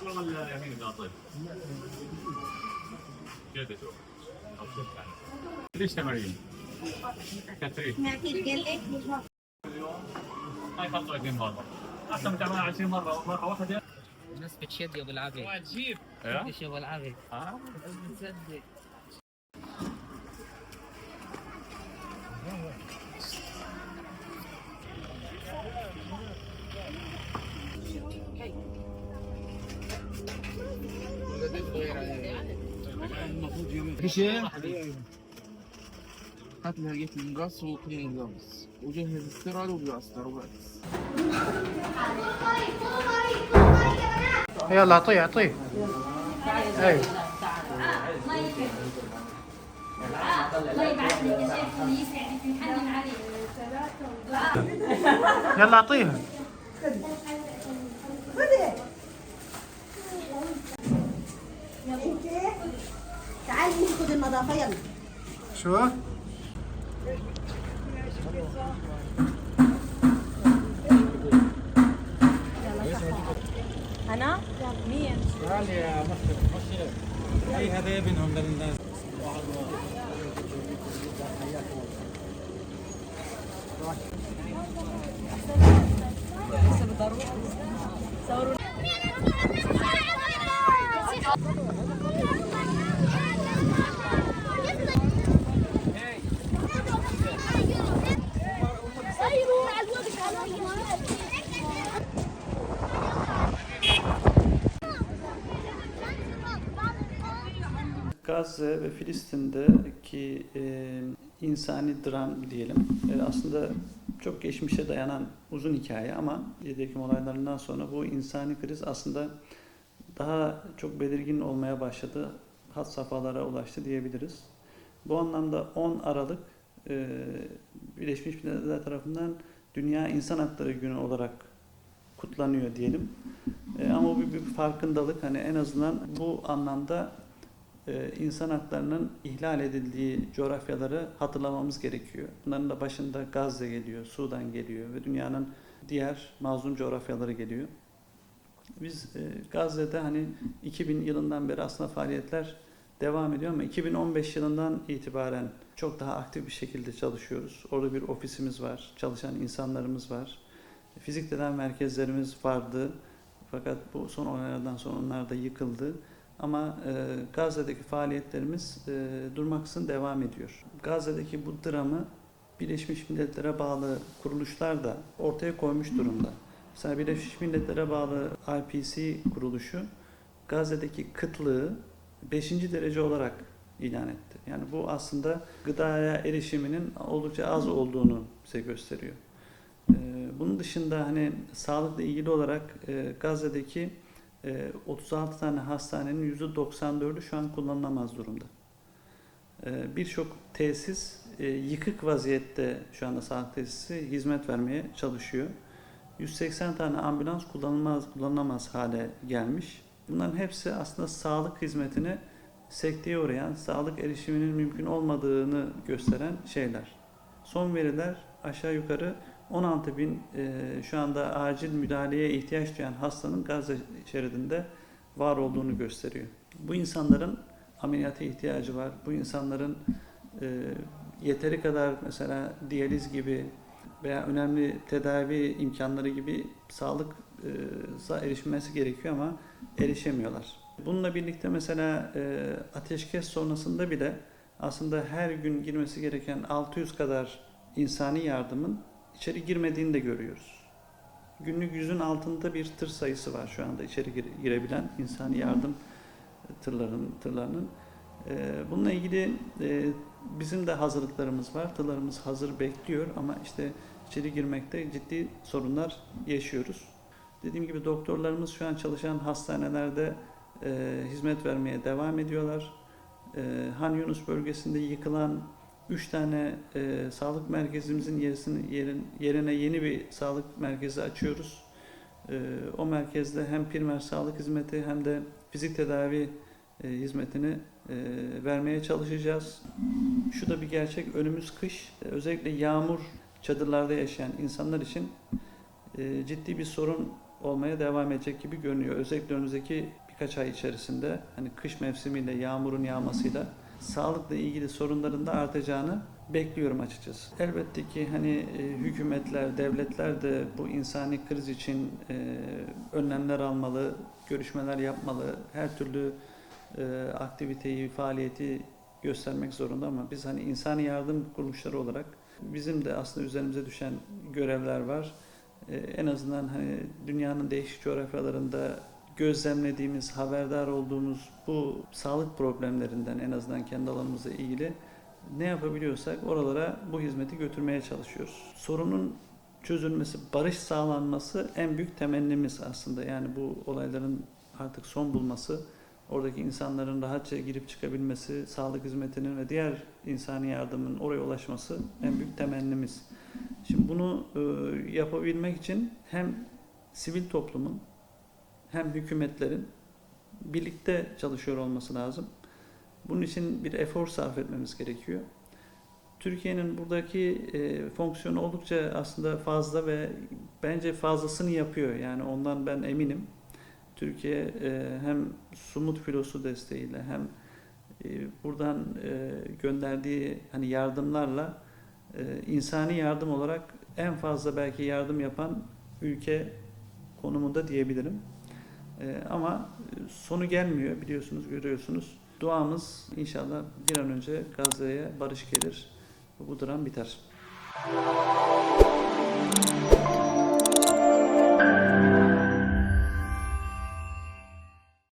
ولا اليمين لا طيب كده شوف ليش تمارين؟ كثير هاي 25 مرة أحسن تعملها 20 مرة مرة واحدة الناس بتشد يا ابو العافيه وتجيب يا ابو العافيه بتصدق شيء هات لي رغيف المقص وكل المقص وجهز السرعة وبيعصر وبس. يلا اعطيه اعطيه. ايوه يلا اعطيها. تعالي خذ النظافة يلا. شو؟ أنا؟ مين؟ تعالي يا مخرج مشي. اي هذا ابنهم للناس. Gazze ve Filistin'deki insani dram diyelim. Aslında çok geçmişe dayanan uzun hikaye ama 7 Ekim olaylarından sonra bu insani kriz aslında daha çok belirgin olmaya başladı. Had safhalara ulaştı diyebiliriz. Bu anlamda 10 Aralık Birleşmiş Milletler tarafından Dünya İnsan Hakları Günü olarak kutlanıyor diyelim. Ama bu bir farkındalık. Hani en azından bu anlamda insan haklarının ihlal edildiği coğrafyaları hatırlamamız gerekiyor. Bunların da başında Gazze geliyor, Sudan geliyor ve dünyanın diğer mazlum coğrafyaları geliyor. Biz Gazze'de hani 2000 yılından beri aslında faaliyetler devam ediyor ama 2015 yılından itibaren çok daha aktif bir şekilde çalışıyoruz. Orada bir ofisimiz var, çalışan insanlarımız var. Fizik tedavi merkezlerimiz vardı. Fakat bu son olaylardan sonra onlar da yıkıldı. Ama Gazze'deki faaliyetlerimiz durmaksızın devam ediyor. Gazze'deki bu dramı Birleşmiş Milletler'e bağlı kuruluşlar da ortaya koymuş durumda. Mesela Birleşmiş Milletler'e bağlı IPC kuruluşu Gazze'deki kıtlığı 5. derece olarak ilan etti. Yani bu aslında gıdaya erişiminin oldukça az olduğunu bize gösteriyor. Bunun dışında hani sağlıkla ilgili olarak Gazze'deki 36 tane hastanenin %94'ü şu an kullanılamaz durumda. Birçok tesis yıkık vaziyette şu anda sağlık tesisi hizmet vermeye çalışıyor. 180 tane ambulans kullanılamaz hale gelmiş. Bunların hepsi aslında sağlık hizmetine sekteye uğrayan, sağlık erişiminin mümkün olmadığını gösteren şeyler. Son veriler aşağı yukarı 16 bin şu anda acil müdahaleye ihtiyaç duyan hastanın Gazze şeridinde var olduğunu gösteriyor. Bu insanların ameliyata ihtiyacı var. Bu insanların yeteri kadar mesela diyaliz gibi veya önemli tedavi imkanları gibi sağlık erişilmesi gerekiyor ama erişemiyorlar. Bununla birlikte mesela ateşkes sonrasında bile aslında her gün girmesi gereken 600 kadar insani yardımın içeri girmediğini de görüyoruz. Günlük 100'ün altında bir tır sayısı var şu anda içeri girebilen insani yardım tırlarının. Bununla ilgili bizim de hazırlıklarımız var. Tırlarımız hazır bekliyor ama işte içeri girmekte ciddi sorunlar yaşıyoruz. Dediğim gibi doktorlarımız şu an çalışan hastanelerde hizmet vermeye devam ediyorlar. Han Yunus bölgesinde yıkılan 3 tane sağlık merkezimizin yerine yeni bir sağlık merkezi açıyoruz. O merkezde hem primer sağlık hizmeti hem de fizik tedavi hizmetini vermeye çalışacağız. Şu da bir gerçek, önümüz kış. Özellikle yağmur çadırlarda yaşayan insanlar için ciddi bir sorun olmaya devam edecek gibi görünüyor. Özellikle önümüzdeki birkaç ay içerisinde hani kış mevsimiyle, yağmurun yağmasıyla sağlıkla ilgili sorunların da artacağını bekliyorum açıkçası. Elbette ki hani hükümetler, devletler de bu insani kriz için önlemler almalı, görüşmeler yapmalı, her türlü aktiviteyi, faaliyeti göstermek zorunda ama biz hani insani yardım kuruluşları olarak bizim de aslında üzerimize düşen görevler var. En azından hani dünyanın değişik coğrafyalarında gözlemlediğimiz, haberdar olduğumuz bu sağlık problemlerinden en azından kendi alanımızla ilgili ne yapabiliyorsak oralara bu hizmeti götürmeye çalışıyoruz. Sorunun çözülmesi, barış sağlanması en büyük temennimiz aslında. Yani bu olayların artık son bulması, oradaki insanların rahatça girip çıkabilmesi, sağlık hizmetinin ve diğer insani yardımın oraya ulaşması en büyük temennimiz. Şimdi bunu yapabilmek için hem sivil toplumun hem hükümetlerin birlikte çalışıyor olması lazım. Bunun için bir efor sarf etmemiz gerekiyor. Türkiye'nin buradaki fonksiyonu oldukça aslında fazla ve bence fazlasını yapıyor. Yani ondan ben eminim. Türkiye hem Sumut Filosu desteğiyle hem buradan gönderdiği hani yardımlarla insani yardım olarak en fazla belki yardım yapan ülke konumunda diyebilirim. Ama sonu gelmiyor biliyorsunuz, görüyorsunuz. Duamız inşallah bir an önce Gazze'ye barış gelir. Bu dram biter.